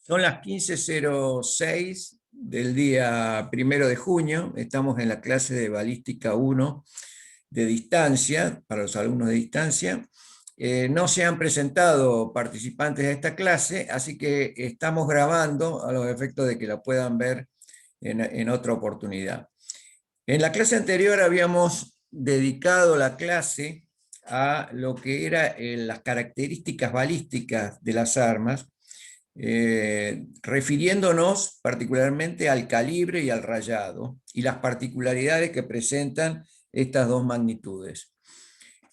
Son las 15:06 del día 1 de junio. Estamos en la clase de balística 1 de distancia, para los alumnos de distancia. No se han presentado participantes de esta clase, así que estamos grabando a los efectos de que la puedan ver en otra oportunidad. En la clase anterior habíamos dedicado la clase a lo que eran las características balísticas de las armas, refiriéndonos particularmente al calibre y al rayado y las particularidades que presentan estas dos magnitudes.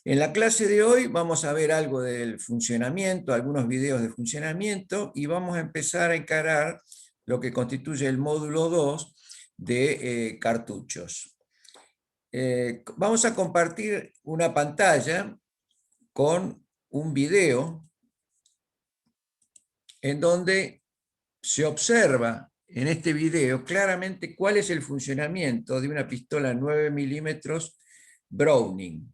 En la clase de hoy vamos a ver algo del funcionamiento, algunos videos de funcionamiento, y vamos a empezar a encarar lo que constituye el módulo 2 de cartuchos. Vamos a compartir una pantalla con un video en donde se observa en este video claramente cuál es el funcionamiento de una pistola 9 milímetros Browning.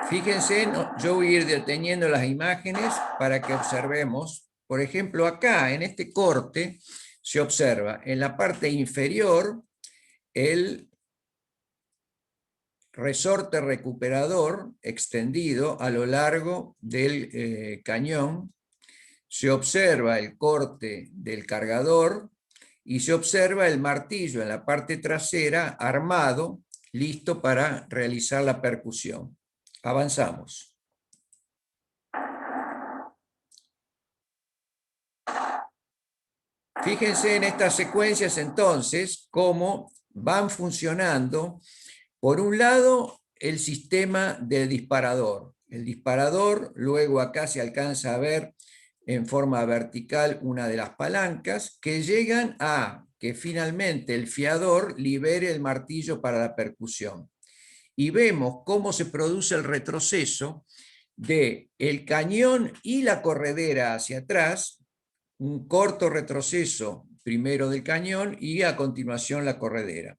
Fíjense, yo voy a ir deteniendo las imágenes para que observemos. Por ejemplo, acá en este corte se observa en la parte inferior el resorte recuperador extendido a lo largo del cañón. Se observa el corte del cargador y se observa el martillo en la parte trasera armado, listo para realizar la percusión. Avanzamos. Fíjense en estas secuencias entonces cómo van funcionando. Por un lado, el sistema del disparador. El disparador, luego acá se alcanza a ver en forma vertical una de las palancas que llegan a que finalmente el fiador libere el martillo para la percusión. Y vemos cómo se produce el retroceso de el cañón y la corredera hacia atrás, un corto retroceso primero del cañón y a continuación la corredera.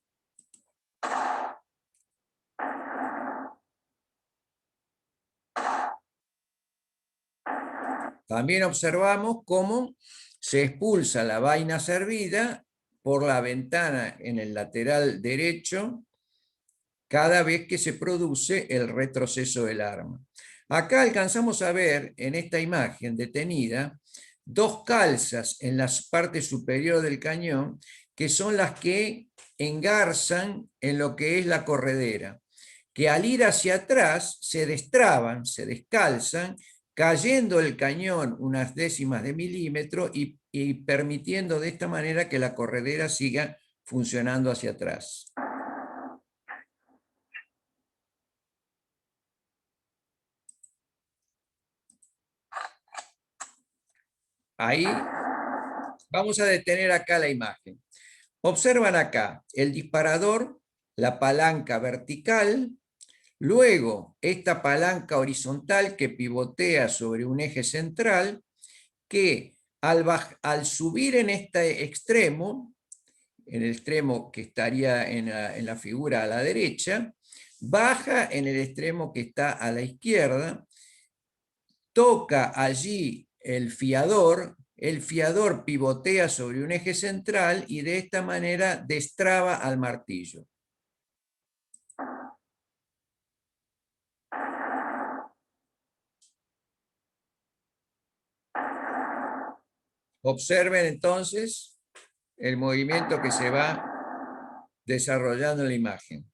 También observamos cómo se expulsa la vaina servida por la ventana en el lateral derecho cada vez que se produce el retroceso del arma. Acá alcanzamos a ver en esta imagen detenida dos calzas en la parte superior del cañón que son las que engarzan en lo que es la corredera, que al ir hacia atrás se destraban, se descalzan, cayendo el cañón unas décimas de milímetro y permitiendo de esta manera que la corredera siga funcionando hacia atrás. Ahí vamos a detener acá la imagen. Observan acá el disparador, la palanca vertical, luego esta palanca horizontal que pivotea sobre un eje central que al subir en este extremo, en el extremo que estaría en la figura a la derecha, baja en el extremo que está a la izquierda, toca allí el fiador pivotea sobre un eje central y de esta manera destraba al martillo. Observen entonces el movimiento que se va desarrollando en la imagen.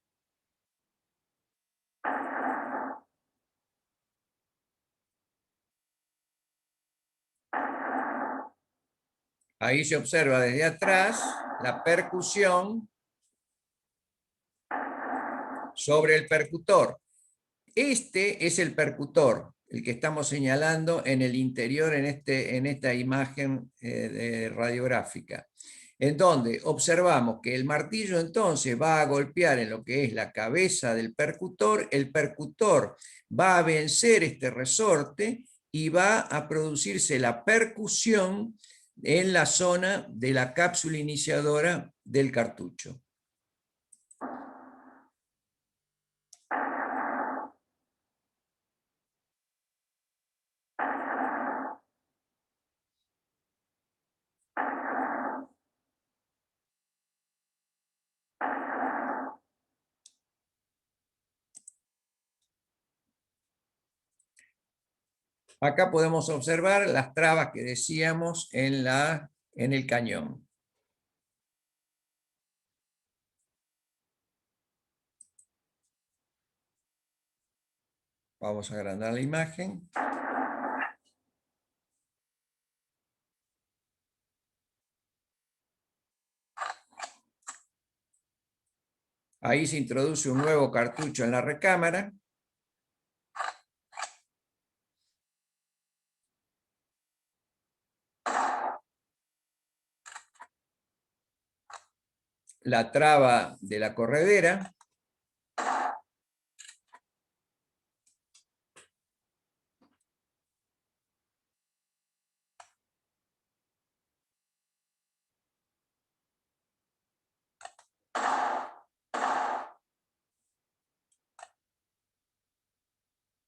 Ahí se observa desde atrás la percusión sobre el percutor. Este es el percutor, el que estamos señalando en el interior en esta imagen radiográfica, en donde observamos que el martillo entonces va a golpear en lo que es la cabeza del percutor, el percutor va a vencer este resorte y va a producirse la percusión en la zona de la cápsula iniciadora del cartucho. Acá podemos observar las trabas que decíamos en el cañón. Vamos a agrandar la imagen. Ahí se introduce un nuevo cartucho en la recámara. La traba de la corredera.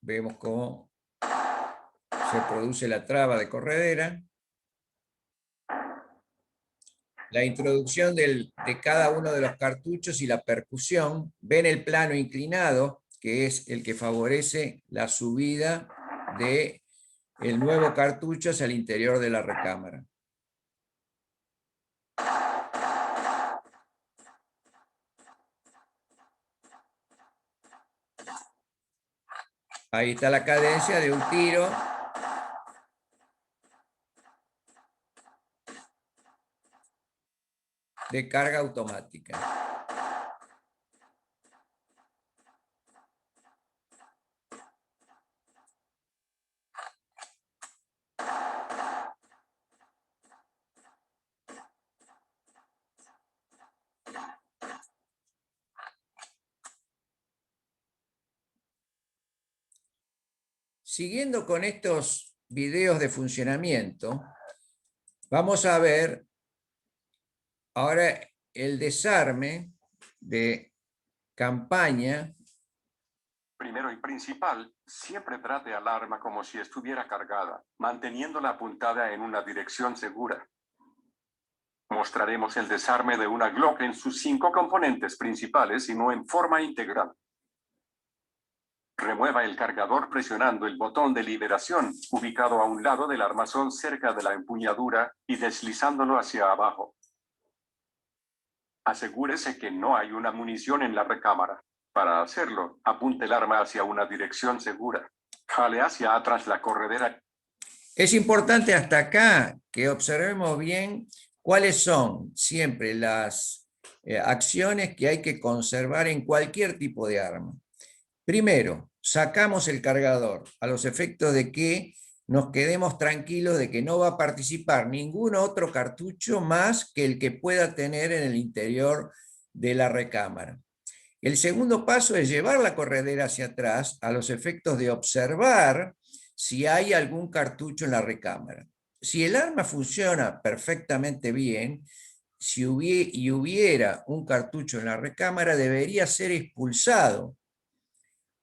Vemos cómo se produce la traba de corredera. La introducción de cada uno de los cartuchos y la percusión. Ven el plano inclinado, que es el que favorece la subida del nuevo cartucho hacia el interior de la recámara. Ahí está la cadencia de un tiro. De carga automática. Siguiendo con estos videos de funcionamiento, vamos a ver ahora el desarme de campaña. Primero y principal, siempre trate al arma como si estuviera cargada, manteniéndola apuntada en una dirección segura. Mostraremos el desarme de una Glock en sus 5 componentes principales y no en forma integral. Remueva el cargador presionando el botón de liberación, ubicado a un lado del armazón cerca de la empuñadura, y deslizándolo hacia abajo. Asegúrese que no hay una munición en la recámara. Para hacerlo, apunte el arma hacia una dirección segura. Jale hacia atrás la corredera. Es importante hasta acá que observemos bien cuáles son siempre las acciones que hay que conservar en cualquier tipo de arma. Primero, sacamos el cargador a los efectos de que nos quedemos tranquilos de que no va a participar ningún otro cartucho más que el que pueda tener en el interior de la recámara. El segundo paso es llevar la corredera hacia atrás a los efectos de observar si hay algún cartucho en la recámara. Si el arma funciona perfectamente bien, si hubiera un cartucho en la recámara, debería ser expulsado.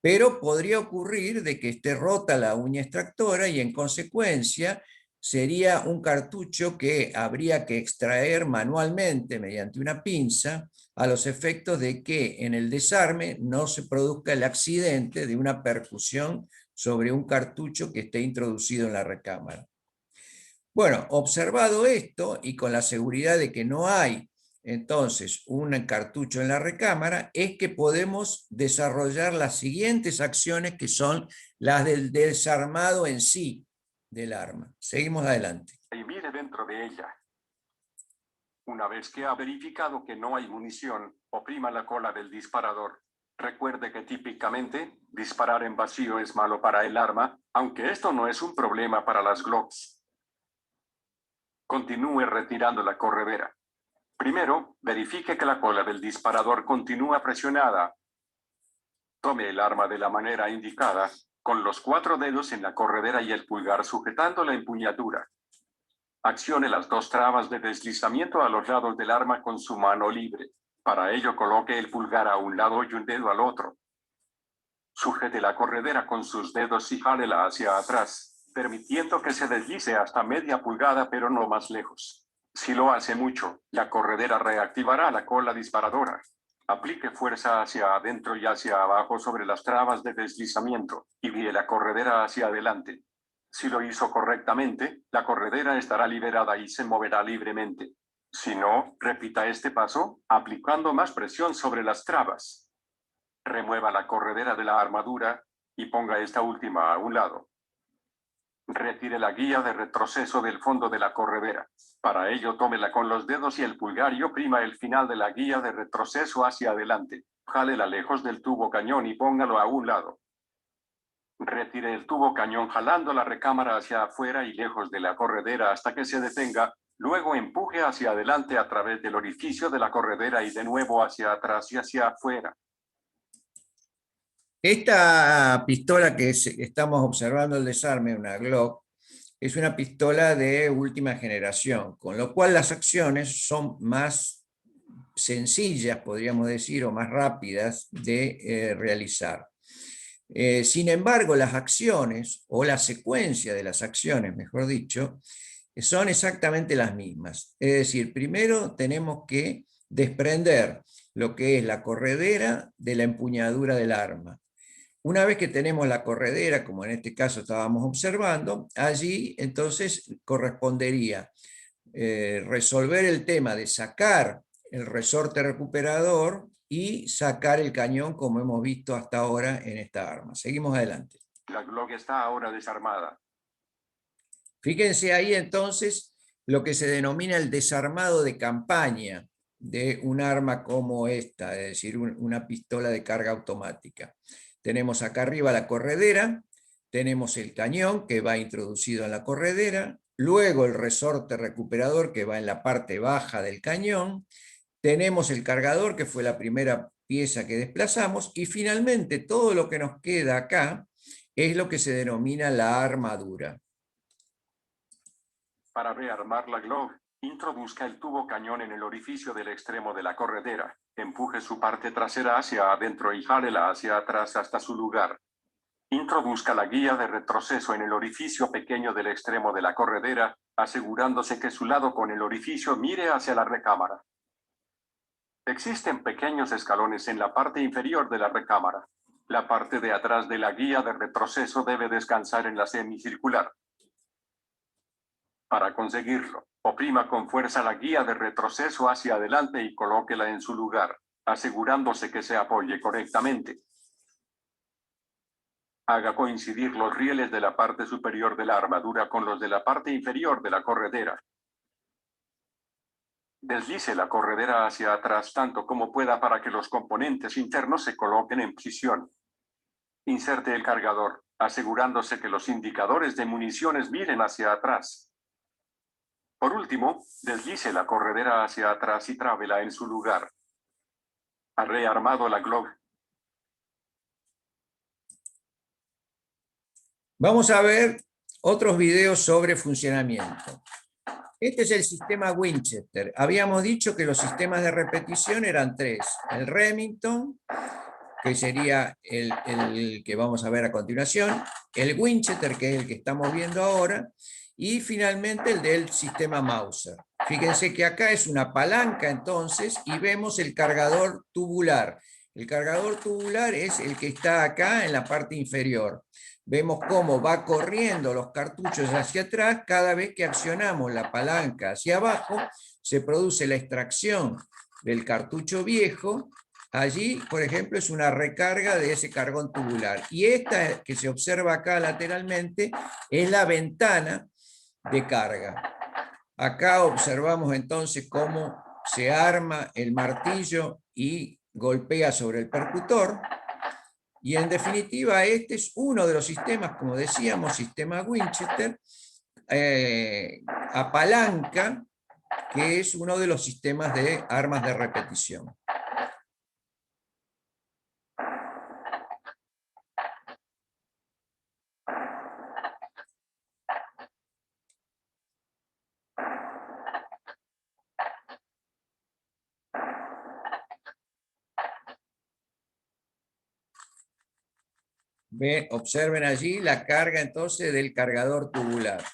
Pero podría ocurrir de que esté rota la uña extractora y en consecuencia sería un cartucho que habría que extraer manualmente mediante una pinza a los efectos de que en el desarme no se produzca el accidente de una percusión sobre un cartucho que esté introducido en la recámara. Bueno, observado esto y con la seguridad de que no hay entonces un cartucho en la recámara, es que podemos desarrollar las siguientes acciones que son las del desarmado en sí del arma. Seguimos adelante. Y mire dentro de ella. Una vez que ha verificado que no hay munición, oprima la cola del disparador. Recuerde que típicamente, disparar en vacío es malo para el arma, aunque esto no es un problema para las Glocks. Continúe retirando la corredera. Primero, verifique que la cola del disparador continúa presionada. Tome el arma de la manera indicada, con los 4 dedos en la corredera y el pulgar sujetando la empuñadura. Accione las 2 trabas de deslizamiento a los lados del arma con su mano libre. Para ello coloque el pulgar a un lado y un dedo al otro. Sujete la corredera con sus dedos y jálela hacia atrás, permitiendo que se deslice hasta media pulgada pero no más lejos. Si lo hace mucho, la corredera reactivará la cola disparadora. Aplique fuerza hacia adentro y hacia abajo sobre las trabas de deslizamiento y guíe la corredera hacia adelante. Si lo hizo correctamente, la corredera estará liberada y se moverá libremente. Si no, repita este paso, aplicando más presión sobre las trabas. Remueva la corredera de la armadura y ponga esta última a un lado. Retire la guía de retroceso del fondo de la corredera. Para ello, tómela con los dedos y el pulgar y oprima el final de la guía de retroceso hacia adelante. Jálela lejos del tubo cañón y póngalo a un lado. Retire el tubo cañón jalando la recámara hacia afuera y lejos de la corredera hasta que se detenga. Luego empuje hacia adelante a través del orificio de la corredera y de nuevo hacia atrás y hacia afuera. Esta pistola que estamos observando el desarme, una Glock, es una pistola de última generación, con lo cual las acciones son más sencillas, podríamos decir, o más rápidas de realizar. Sin embargo, las acciones, o la secuencia de las acciones, mejor dicho, son exactamente las mismas. Es decir, primero tenemos que desprender lo que es la corredera de la empuñadura del arma. Una vez que tenemos la corredera, como en este caso estábamos observando, allí entonces correspondería resolver el tema de sacar el resorte recuperador y sacar el cañón, como hemos visto hasta ahora en esta arma. Seguimos adelante. La Glock está ahora desarmada. Fíjense ahí entonces lo que se denomina el desarmado de campaña de un arma como esta, es decir, una pistola de carga automática. Tenemos acá arriba la corredera, tenemos el cañón que va introducido en la corredera, luego el resorte recuperador que va en la parte baja del cañón, tenemos el cargador que fue la primera pieza que desplazamos y finalmente todo lo que nos queda acá es lo que se denomina la armadura. Para rearmar la Glock, introduzca el tubo cañón en el orificio del extremo de la corredera. Empuje su parte trasera hacia adentro y jálela hacia atrás hasta su lugar. Introduzca la guía de retroceso en el orificio pequeño del extremo de la corredera, asegurándose que su lado con el orificio mire hacia la recámara. Existen pequeños escalones en la parte inferior de la recámara. La parte de atrás de la guía de retroceso debe descansar en la semicircular. Para conseguirlo, oprima con fuerza la guía de retroceso hacia adelante y colóquela en su lugar, asegurándose que se apoye correctamente. Haga coincidir los rieles de la parte superior de la armadura con los de la parte inferior de la corredera. Deslice la corredera hacia atrás tanto como pueda para que los componentes internos se coloquen en posición. Inserte el cargador, asegurándose que los indicadores de municiones miren hacia atrás. Por último, deslice la corredera hacia atrás y trábela en su lugar. Ha rearmado la Glock. Vamos a ver otros videos sobre funcionamiento. Este es el sistema Winchester. Habíamos dicho que los sistemas de repetición eran tres. El Remington, que sería el que vamos a ver a continuación, el Winchester, que es el que estamos viendo ahora, y finalmente el del sistema Mauser. Fíjense que acá es una palanca entonces y vemos el cargador tubular. El cargador tubular es el que está acá en la parte inferior. Vemos cómo va corriendo los cartuchos hacia atrás. Cada vez que accionamos la palanca hacia abajo, se produce la extracción del cartucho viejo. Allí, por ejemplo, es una recarga de ese cargón tubular. Y esta que se observa acá lateralmente es la ventana de carga. Acá observamos entonces cómo se arma el martillo y golpea sobre el percutor. Y en definitiva, este es uno de los sistemas, como decíamos, sistema Winchester, a palanca, que es uno de los sistemas de armas de repetición. Observen allí la carga entonces del cargador tubular.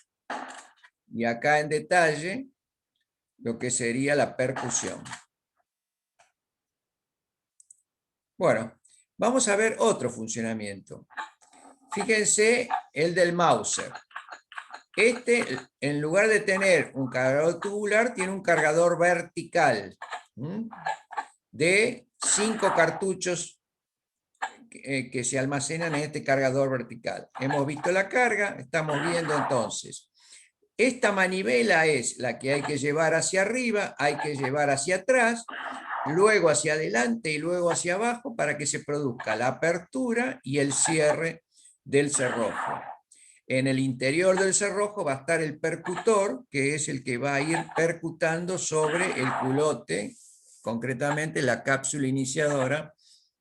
Y acá en detalle lo que sería la percusión. Bueno, vamos a ver otro funcionamiento. Fíjense el del Mauser. Este, en lugar de tener un cargador tubular, tiene un cargador vertical, ¿m? De 5 cartuchos que se almacenan en este cargador vertical. Hemos visto la carga, estamos viendo entonces. Esta manivela es la que hay que llevar hacia arriba, hay que llevar hacia atrás, luego hacia adelante y luego hacia abajo para que se produzca la apertura y el cierre del cerrojo. En el interior del cerrojo va a estar el percutor, que es el que va a ir percutando sobre el culote, concretamente la cápsula iniciadora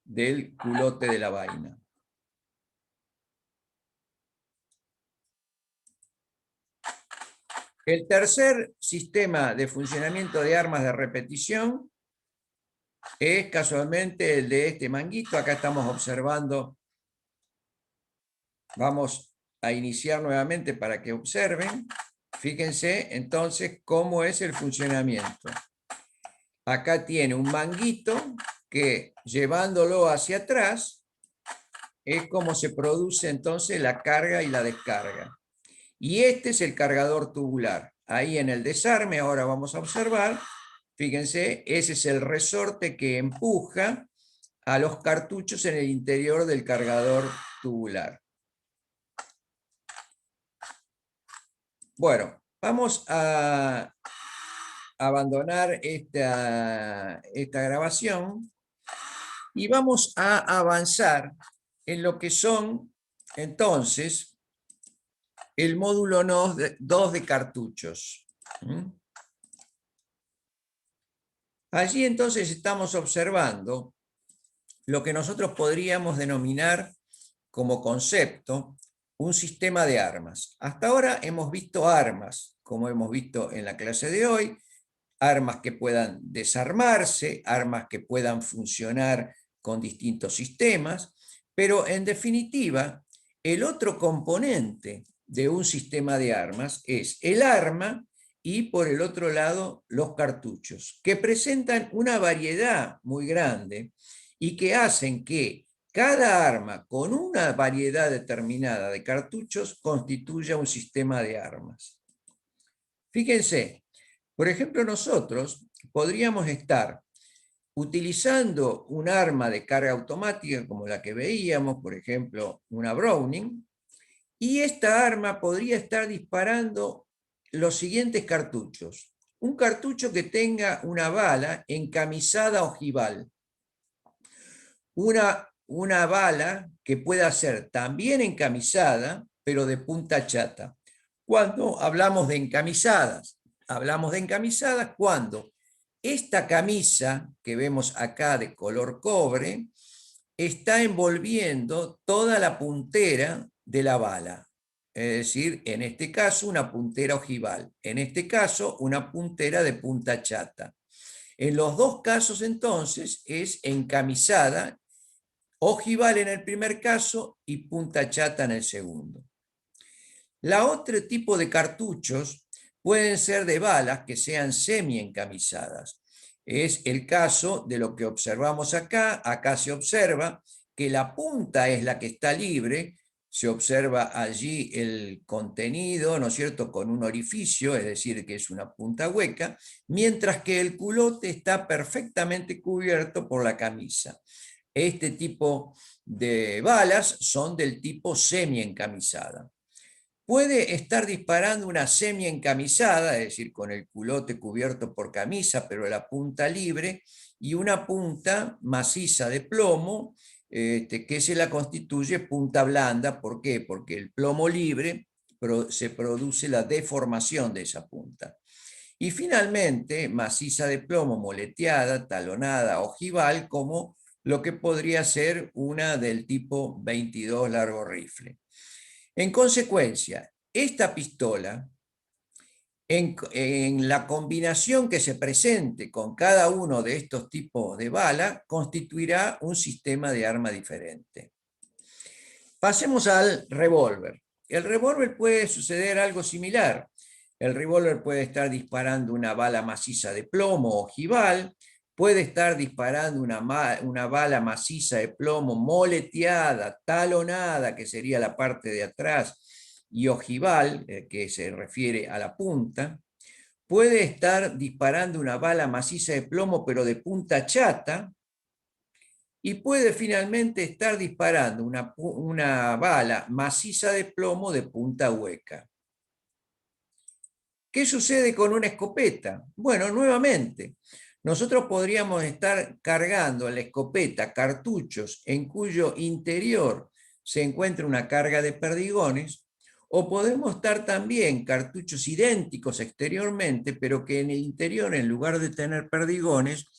del culote de la vaina. El tercer sistema de funcionamiento de armas de repetición es casualmente el de este manguito. Acá estamos observando, vamos a iniciar nuevamente para que observen. Fíjense entonces cómo es el funcionamiento. Acá tiene un manguito que llevándolo hacia atrás es como se produce entonces la carga y la descarga. Y este es el cargador tubular. Ahí en el desarme, ahora vamos a observar, fíjense, ese es el resorte que empuja a los cartuchos en el interior del cargador tubular. Bueno, vamos a abandonar esta grabación y vamos a avanzar en lo que son, entonces, el módulo 2 de cartuchos. Allí entonces estamos observando lo que nosotros podríamos denominar como concepto un sistema de armas. Hasta ahora hemos visto armas, como hemos visto en la clase de hoy, armas que puedan desarmarse, armas que puedan funcionar con distintos sistemas, pero en definitiva, el otro componente de un sistema de armas es el arma y por el otro lado los cartuchos, que presentan una variedad muy grande y que hacen que cada arma con una variedad determinada de cartuchos constituya un sistema de armas. Fíjense, por ejemplo, nosotros podríamos estar utilizando un arma de carga automática como la que veíamos, por ejemplo, una Browning, y esta arma podría estar disparando los siguientes cartuchos. Un cartucho que tenga una bala encamisada ojival. Una bala que pueda ser también encamisada, pero de punta chata. Cuando hablamos de encamisadas cuando esta camisa que vemos acá de color cobre está envolviendo toda la puntera de la bala. Es decir, en este caso una puntera ojival, en este caso una puntera de punta chata. En los dos casos entonces es encamisada, ojival en el primer caso y punta chata en el segundo. La otro tipo de cartuchos pueden ser de balas que sean semi-encamisadas. Es el caso de lo que observamos acá. Acá se observa que la punta es la que está libre, se observa allí el contenido, ¿no es cierto?, con un orificio, es decir, que es una punta hueca, mientras que el culote está perfectamente cubierto por la camisa. Este tipo de balas son del tipo semi-encamisada. Puede estar disparando una semi-encamisada, es decir, con el culote cubierto por camisa, pero la punta libre, y una punta maciza de plomo, que se la constituye punta blanda. ¿Por qué? Porque el plomo libre se produce la deformación de esa punta. Y finalmente, maciza de plomo moleteada, talonada, ojival, como lo que podría ser una del tipo 22 largo rifle. En consecuencia, esta pistola, en la combinación que se presente con cada uno de estos tipos de bala, constituirá un sistema de arma diferente. Pasemos al revólver. El revólver puede suceder algo similar. El revólver puede estar disparando una bala maciza de plomo ojival, puede estar disparando una bala maciza de plomo moleteada, talonada, que sería la parte de atrás y ojival, que se refiere a la punta, puede estar disparando una bala maciza de plomo pero de punta chata, y puede finalmente estar disparando una bala maciza de plomo de punta hueca. ¿Qué sucede con una escopeta? Bueno, nuevamente, nosotros podríamos estar cargando en la escopeta cartuchos en cuyo interior se encuentra una carga de perdigones, o podemos estar también cartuchos idénticos exteriormente, pero que en el interior, en lugar de tener perdigones,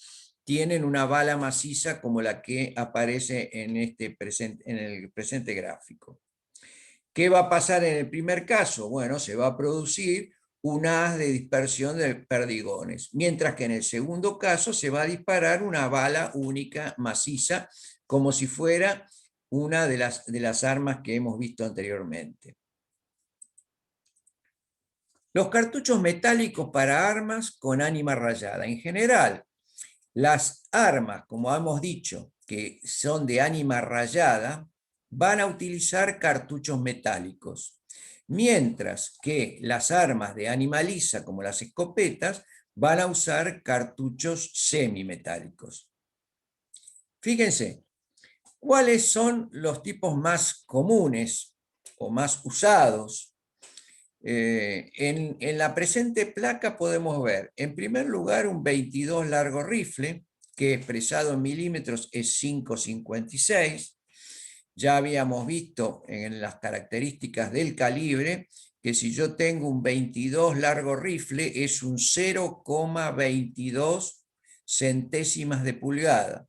tienen una bala maciza como la que aparece en el presente gráfico. ¿Qué va a pasar en el primer caso? Bueno, se va a producir un haz de dispersión de perdigones, mientras que en el segundo caso se va a disparar una bala única maciza, como si fuera una de las armas que hemos visto anteriormente. Los cartuchos metálicos para armas con ánima rayada. En general, las armas, como hemos dicho, que son de ánima rayada, van a utilizar cartuchos metálicos, mientras que las armas de ánima lisa, como las escopetas, van a usar cartuchos semimetálicos. Fíjense, ¿cuáles son los tipos más comunes o más usados? En la presente placa podemos ver, en primer lugar, un 22 largo rifle, que expresado en milímetros es 5,56. Ya habíamos visto en las características del calibre que si yo tengo un 22 largo rifle es un 0,22 centésimas de pulgada,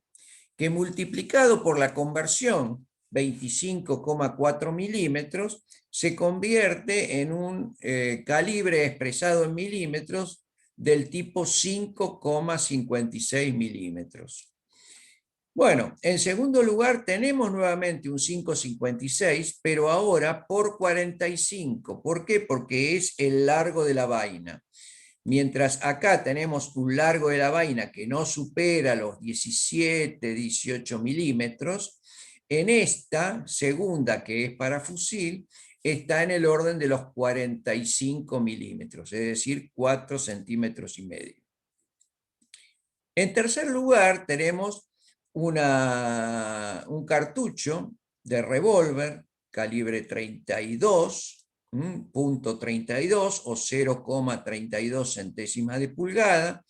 que multiplicado por la conversión 25,4 milímetros se convierte en un calibre expresado en milímetros del tipo 5,56 milímetros. Bueno, en segundo lugar tenemos nuevamente un 5,56, pero ahora por 45. ¿Por qué? Porque es el largo de la vaina. Mientras acá tenemos un largo de la vaina que no supera los 17, 18 milímetros, en esta segunda, que es para fusil, está en el orden de los 45 milímetros, es decir, 4,5 centímetros. En tercer lugar, tenemos un cartucho de revólver calibre 32, .32 o 0,32 centésimas de pulgada,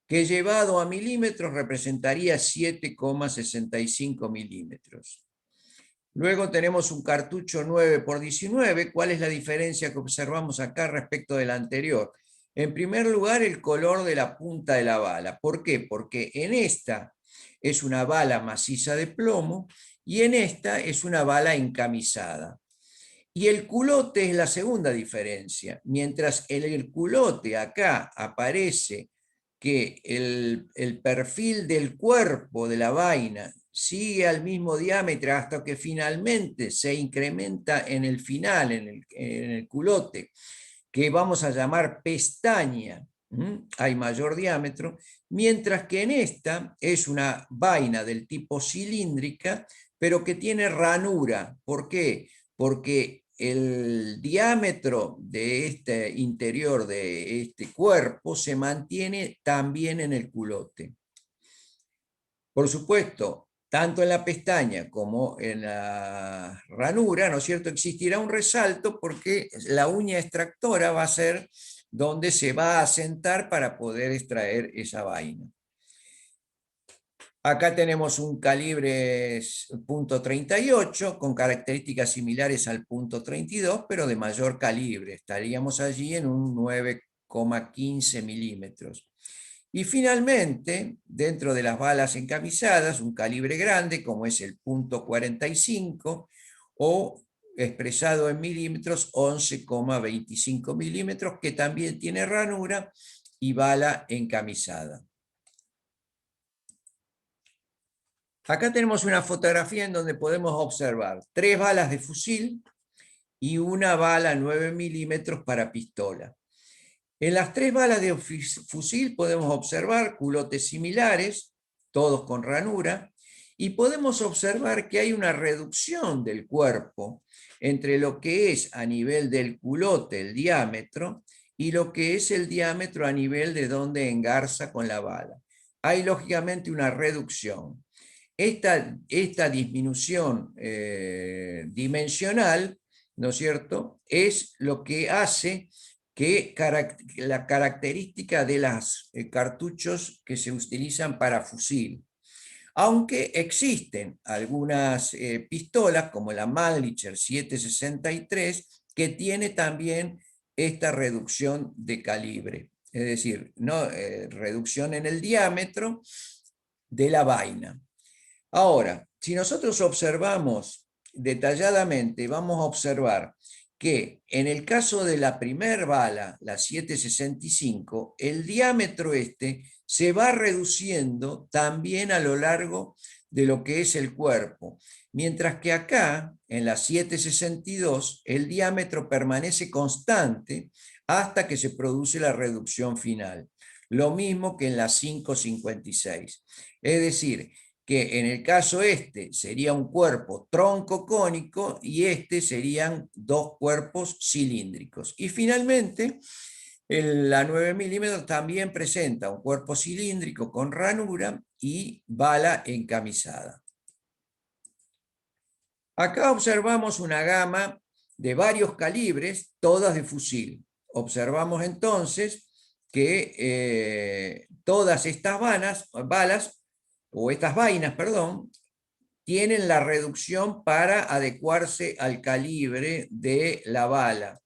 que llevado a milímetros representaría 7,65 milímetros. Luego tenemos un cartucho 9x19. ¿Cuál es la diferencia que observamos acá respecto del anterior? En primer lugar, el color de la punta de la bala. ¿Por qué? Porque en esta es una bala maciza de plomo y en esta es una bala encamisada. Y el culote es la segunda diferencia. Mientras en el culote acá aparece que el perfil del cuerpo de la vaina sigue al mismo diámetro hasta que finalmente se incrementa en el final, en el culote, que vamos a llamar pestaña, hay mayor diámetro, mientras que en esta es una vaina del tipo cilíndrica, pero que tiene ranura. ¿Por qué? Porque el diámetro de este interior de este cuerpo se mantiene también en el culote. Por supuesto, tanto en la pestaña como en la ranura, ¿no es cierto?, existirá un resalto porque la uña extractora va a ser donde se va a sentar para poder extraer esa vaina. Acá tenemos un calibre .38 con características similares al .32, pero de mayor calibre. Estaríamos allí en un 9,15 milímetros. Y finalmente, dentro de las balas encamisadas, un calibre grande como es el .45 o expresado en milímetros 11,25 milímetros, que también tiene ranura y bala encamisada. Acá tenemos una fotografía en donde podemos observar 3 balas de fusil y una bala 9 milímetros para pistola. En las 3 balas de fusil podemos observar culotes similares, todos con ranura, y podemos observar que hay una reducción del cuerpo entre lo que es a nivel del culote el diámetro y lo que es el diámetro a nivel de donde engarza con la bala. Hay lógicamente una reducción. Esta disminución dimensional, ¿no es cierto?, es lo que hace que la característica de los cartuchos que se utilizan para fusil. Aunque existen algunas pistolas, como la Mannlicher 763, que tiene también esta reducción de calibre, es decir, no, reducción en el diámetro de la vaina. Ahora, si nosotros observamos detalladamente, vamos a observar que en el caso de la primer bala, la 765, el diámetro se va reduciendo también a lo largo de lo que es el cuerpo, mientras que acá, en la 762, el diámetro permanece constante hasta que se produce la reducción final. Lo mismo que en la 556. Es decir, que en el caso sería un cuerpo troncocónico y serían dos cuerpos cilíndricos. Y finalmente, la 9 milímetros también presenta un cuerpo cilíndrico con ranura y bala encamisada. Acá observamos una gama de varios calibres, todas de fusil. Observamos entonces que todas estas balas, o estas vainas, perdón, tienen la reducción para adecuarse al calibre de la bala,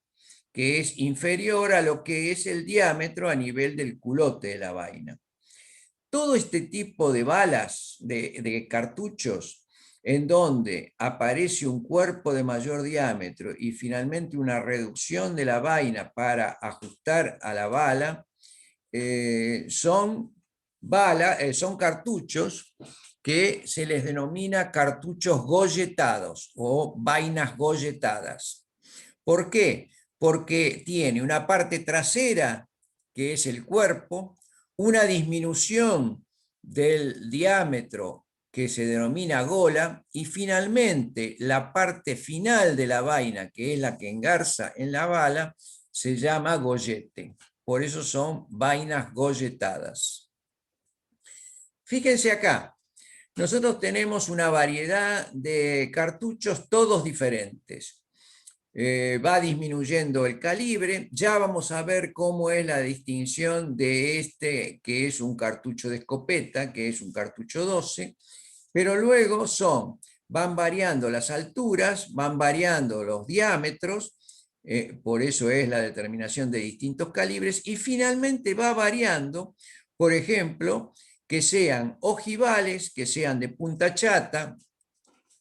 que es inferior a lo que es el diámetro a nivel del culote de la vaina. Todo este tipo de balas, de cartuchos, en donde aparece un cuerpo de mayor diámetro y finalmente una reducción de la vaina para ajustar a la bala, son cartuchos que se les denomina cartuchos golletados o vainas golletadas. ¿Por qué? Porque tiene una parte trasera, que es el cuerpo, una disminución del diámetro que se denomina gola, y finalmente la parte final de la vaina, que es la que engarza en la bala, se llama gollete. Por eso son vainas golletadas. Fíjense acá, nosotros tenemos una variedad de cartuchos todos diferentes. Va disminuyendo el calibre, ya vamos a ver cómo es la distinción de que es un cartucho de escopeta, que es un cartucho 12, pero luego van variando las alturas, van variando los diámetros, por eso es la determinación de distintos calibres, y finalmente va variando, por ejemplo, que sean ojivales, que sean de punta chata,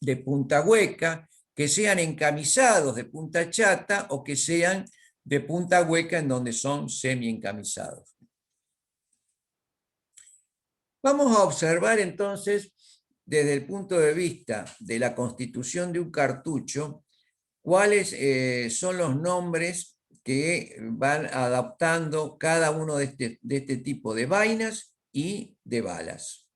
de punta hueca, que sean encamisados de punta chata o que sean de punta hueca en donde son semi-encamisados. Vamos a observar entonces, desde el punto de vista de la constitución de un cartucho, cuáles son los nombres que van adaptando cada uno de este tipo de vainas y de balas.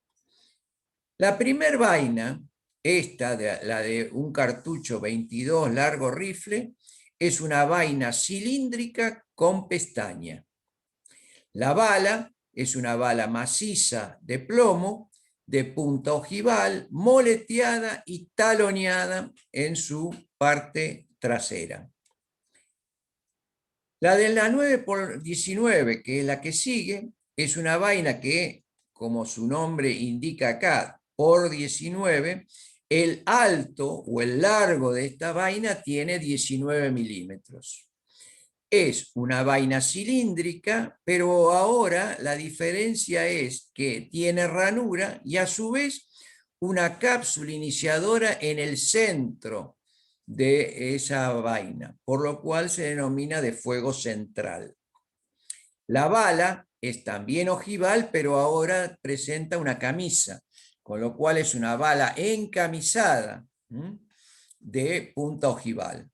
La primer vaina, la de un cartucho 22 largo rifle, es una vaina cilíndrica con pestaña. La bala es una bala maciza de plomo, de punta ojival, moleteada y taloneada en su parte trasera. La de la 9x19, que es la que sigue, es una vaina que, como su nombre indica acá, por 19, el alto o el largo de esta vaina tiene 19 milímetros. Es una vaina cilíndrica, pero ahora la diferencia es que tiene ranura y a su vez una cápsula iniciadora en el centro de esa vaina, por lo cual se denomina de fuego central. La bala es también ojival, pero ahora presenta una camisa, con lo cual es una bala encamisada de punta ojival.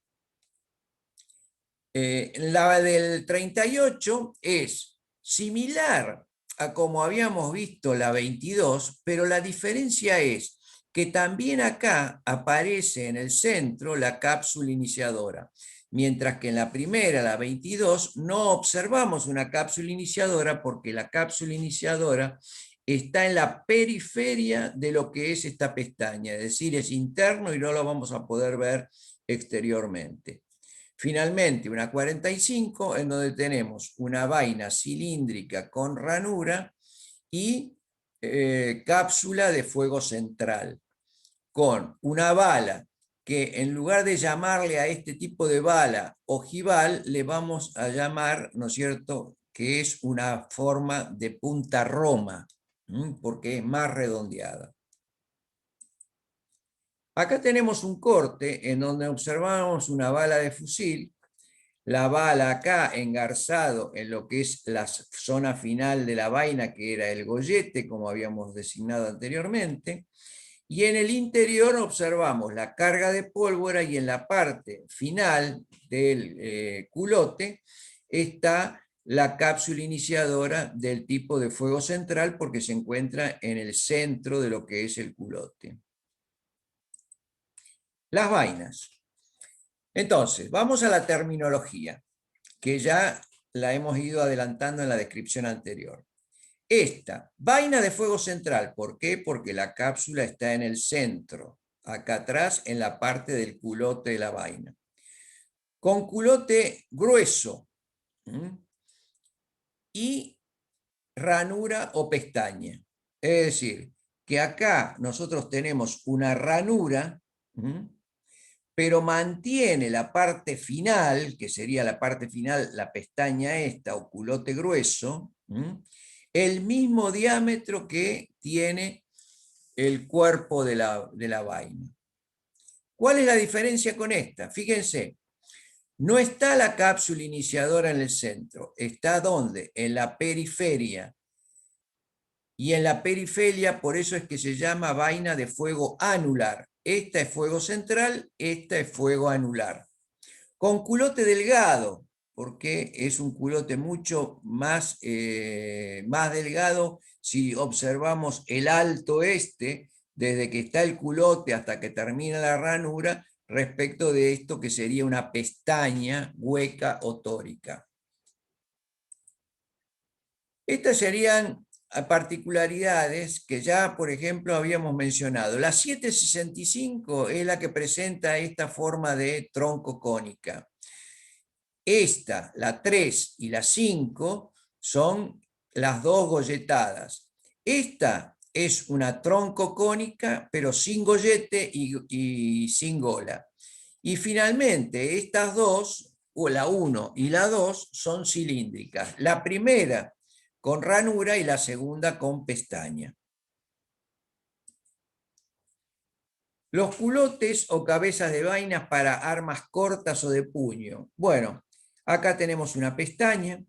La del 38 es similar a como habíamos visto la 22, pero la diferencia es que también acá aparece en el centro la cápsula iniciadora, mientras que en la primera, la 22, no observamos una cápsula iniciadora porque la cápsula iniciadora está en la periferia de lo que es esta pestaña, es decir, es interno y no lo vamos a poder ver exteriormente. Finalmente, una 45, en donde tenemos una vaina cilíndrica con ranura y cápsula de fuego central, con una bala que en lugar de llamarle a este tipo de bala ojival, le vamos a llamar, ¿no es cierto?, que es una forma de punta roma, porque es más redondeada. Acá tenemos un corte en donde observamos una bala de fusil, la bala acá engarzado en lo que es la zona final de la vaina, que era el gollete, como habíamos designado anteriormente, y en el interior observamos la carga de pólvora y en la parte final del culote está la cápsula iniciadora del tipo de fuego central porque se encuentra en el centro de lo que es el culote. Las vainas. Entonces, vamos a la terminología, que ya la hemos ido adelantando en la descripción anterior. Esta, vaina de fuego central, ¿por qué? Porque la cápsula está en el centro, acá atrás, en la parte del culote de la vaina. Con culote grueso y ranura o pestaña. Es decir, que acá nosotros tenemos una ranura, pero mantiene la parte final, que sería la parte final, la pestaña esta o culote grueso, el mismo diámetro que tiene el cuerpo de la vaina. ¿Cuál es la diferencia con esta? Fíjense, no está la cápsula iniciadora en el centro, está ¿dónde? En la periferia. Y en la periferia, por eso es que se llama vaina de fuego anular. Esta es fuego central, esta es fuego anular. Con culote delgado, porque es un culote mucho más, más delgado si observamos el alto este, desde que está el culote hasta que termina la ranura, respecto de esto que sería una pestaña hueca o tórica. Estas serían particularidades que ya, por ejemplo, habíamos mencionado. La 765 es la que presenta esta forma de tronco cónica. Esta, la 3 y la 5, son las dos golletadas. Esta es una tronco cónica, pero sin gollete y sin gola. Y finalmente, estas dos, o la 1 y la 2, son cilíndricas. La primera con ranura y la segunda con pestaña. Los culotes o cabezas de vainas para armas cortas o de puño. Bueno, acá tenemos una pestaña,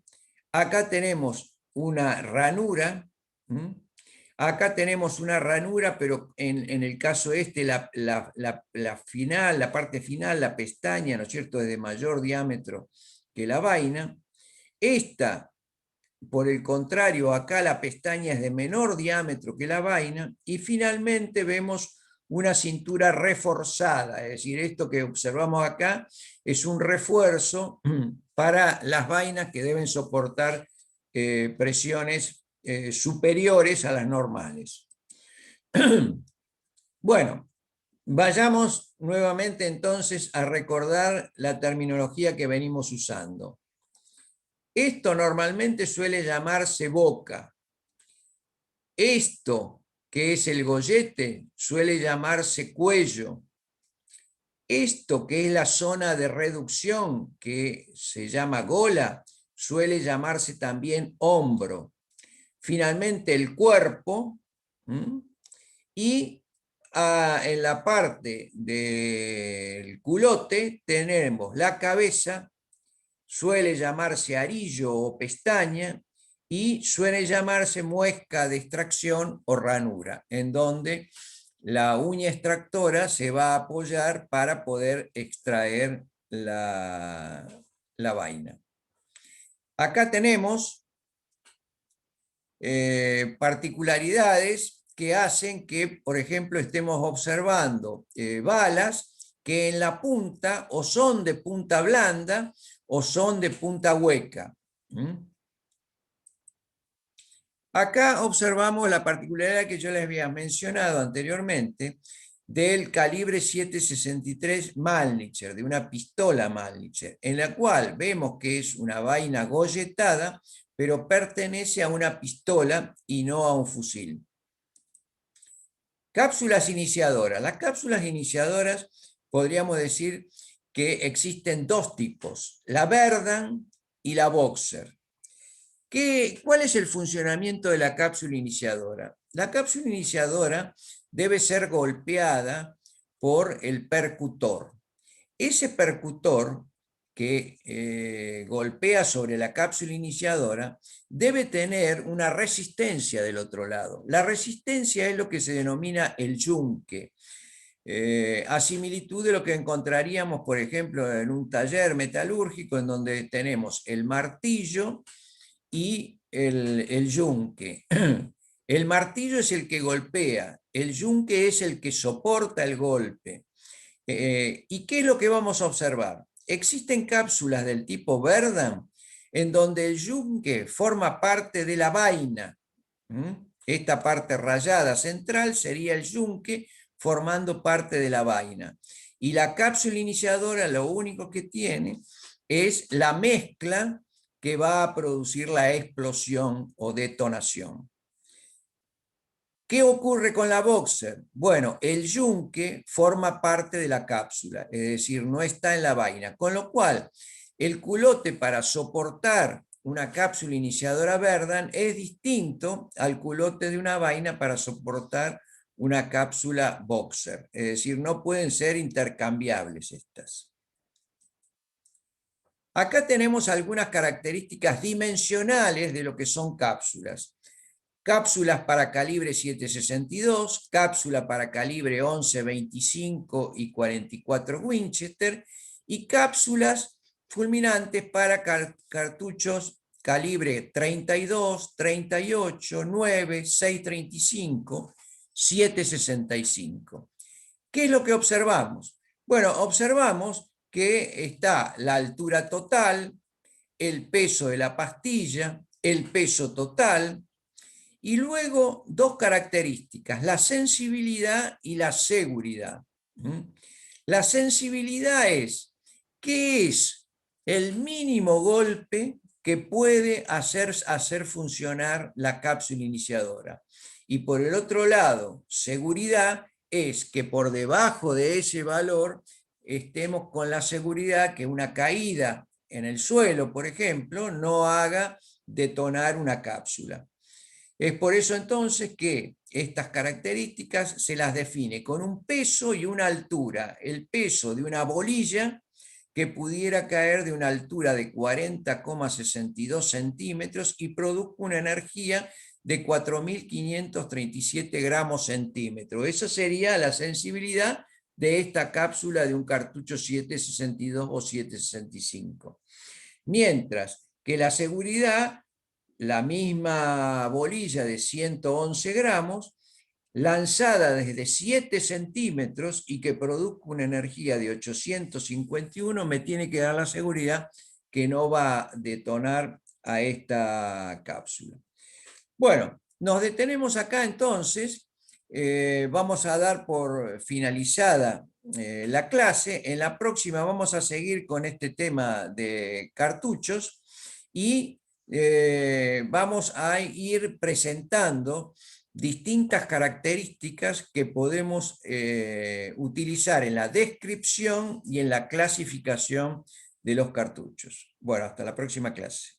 acá tenemos una ranura, acá tenemos una ranura, pero en el caso este, la final, la parte final, la pestaña, ¿no es cierto?, es de mayor diámetro que la vaina. Esta, por el contrario, acá la pestaña es de menor diámetro que la vaina, y finalmente vemos una cintura reforzada, es decir, esto que observamos acá es un refuerzo para las vainas que deben soportar presiones superiores a las normales. Bueno, vayamos nuevamente entonces a recordar la terminología que venimos usando. Esto normalmente suele llamarse boca. Esto, que es el gollete, suele llamarse cuello. Esto, que es la zona de reducción, que se llama gola, suele llamarse también hombro. Finalmente, el cuerpo. Y en la parte del culote tenemos la cabeza, suele llamarse arillo o pestaña, y suele llamarse muesca de extracción o ranura, en donde la uña extractora se va a apoyar para poder extraer la vaina. Acá tenemos particularidades que hacen que, por ejemplo, estemos observando balas que en la punta o son de punta blanda o son de punta hueca. Acá observamos la particularidad que yo les había mencionado anteriormente del calibre 7.63 Mannlicher, de una pistola Mannlicher, en la cual vemos que es una vaina golletada, pero pertenece a una pistola y no a un fusil. Cápsulas iniciadoras. Las cápsulas iniciadoras podríamos decir que existen dos tipos, la Berdan y la Boxer. ¿Cuál es el funcionamiento de la cápsula iniciadora? La cápsula iniciadora debe ser golpeada por el percutor. Ese percutor que golpea sobre la cápsula iniciadora debe tener una resistencia del otro lado. La resistencia es lo que se denomina el yunque. A similitud de lo que encontraríamos, por ejemplo, en un taller metalúrgico en donde tenemos el martillo y el yunque. El martillo es el que golpea, el yunque es el que soporta el golpe. ¿Y qué es lo que vamos a observar? Existen cápsulas del tipo Berdan en donde el yunque forma parte de la vaina. Esta parte rayada central sería el yunque formando parte de la vaina. Y la cápsula iniciadora lo único que tiene es la mezcla que va a producir la explosión o detonación. ¿Qué ocurre con la Boxer? Bueno, el yunque forma parte de la cápsula, es decir, no está en la vaina, con lo cual el culote para soportar una cápsula iniciadora Berdan es distinto al culote de una vaina para soportar una cápsula Boxer, es decir, no pueden ser intercambiables estas. Acá tenemos algunas características dimensionales de lo que son cápsulas. Cápsulas para calibre 7.62, cápsula para calibre 11, 25 y 44 Winchester, y cápsulas fulminantes para cartuchos calibre 32, 38, 9, 6.35, 7.65. ¿Qué es lo que observamos? Bueno, observamos que está la altura total, el peso de la pastilla, el peso total, y luego dos características, la sensibilidad y la seguridad. La sensibilidad es, ¿qué es el mínimo golpe que puede hacer funcionar la cápsula iniciadora? Y por el otro lado, seguridad es que por debajo de ese valor estemos con la seguridad que una caída en el suelo, por ejemplo, no haga detonar una cápsula. Es por eso entonces que estas características se las define con un peso y una altura. El peso de una bolilla que pudiera caer de una altura de 40,62 centímetros y produzca una energía de 4.537 gramos centímetro. Esa sería la sensibilidad de esta cápsula de un cartucho 7.62 o 7.65. Mientras que la seguridad, la misma bolilla de 111 gramos, lanzada desde 7 centímetros y que produzca una energía de 851, me tiene que dar la seguridad que no va a detonar a esta cápsula. Bueno, nos detenemos acá entonces. Vamos a dar por finalizada la clase. En la próxima vamos a seguir con este tema de cartuchos y vamos a ir presentando distintas características que podemos utilizar en la descripción y en la clasificación de los cartuchos. Bueno, hasta la próxima clase.